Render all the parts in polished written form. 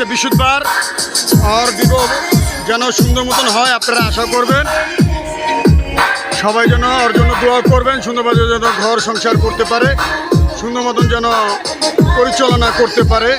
আজকে বৃহস্পতিবার আর বিবাহ যেন সুন্দর মতন হয় আপনারা আশা করবেন। সবাই যেন ওর জন্য দোয়া করবেন, সুন্দরভাবে যেন ঘর সংসার করতে পারে, সুন্দর মতন যেন পরিচালনা করতে পারে।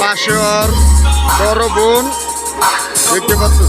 পাশে আর বড় বোন দেখতে পাচ্ছেন।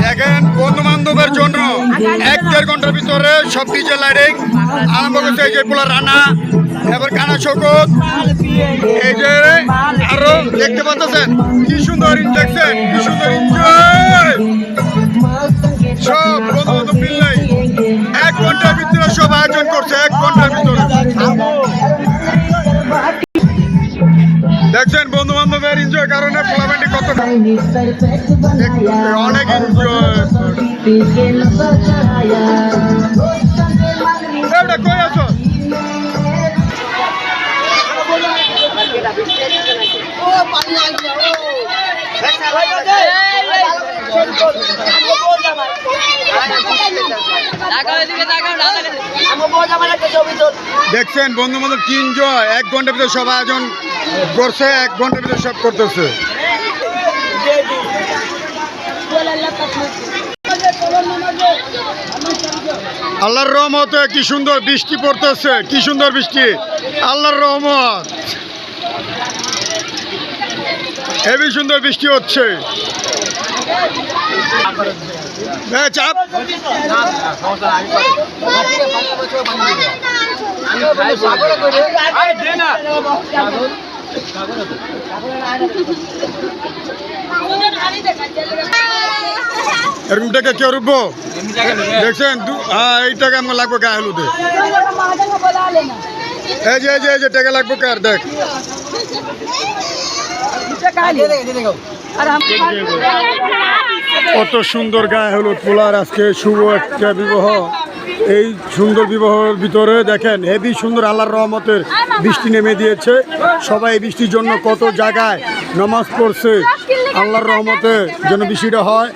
দেখেন বন্ধু বান্ধবের জন্য 1-1.5 ঘন্টার ভিতরে সব ডিজে লাইটিং আরম্ভ করছে। এই যে পোলা রানা, এবার কানা শকত, এই যে আরো দেখতে পাচ্ছেন কি সুন্দর দেখছেন, কি সুন্দর এনজয়। সব বন্ধু বান্ধব মিললেই 1 ঘন্টার ভিতরে সব আয়োজন করছে। 1 ঘন্টার ভিতরে দেখছেন বন্ধু বান্ধবের এনজয় কারণে পোলাবান্ডি কত অনেক এনজয়। কই আছো? দেখছেন বন্ধু বান্ধব কি এনজয়। 1 ঘন্টার ভিতরে সব আয়োজন করছে, 1 ঘন্টার ভিতরে সব করতেছে। আল্লাহর রহমতে কি সুন্দর বৃষ্টি পড়তেছে, কি সুন্দর বৃষ্টি, আল্লাহর রহমত। হেবি সুন্দর বৃষ্টি হচ্ছে। চাপ এরকম টাকা কেউ রুখবো দেখছেন। এই টাকা আমার লাগবে গায়ে হলুদে। এই যে টাকা লাগবে কার দেখ। কত সুন্দর গায়ে হলুদ পোলার আজকে শুভ একটা বিবাহ। এই সুন্দর বিবাহের ভিতরে দেখেন হেবি সুন্দর আল্লাহর রহমতের বৃষ্টি নেমে দিয়েছে। সবাই এই বৃষ্টির জন্য কত জায়গায় নামাজ পড়ছে, আল্লাহর রহমতে যেন বৃষ্টিটা হয়।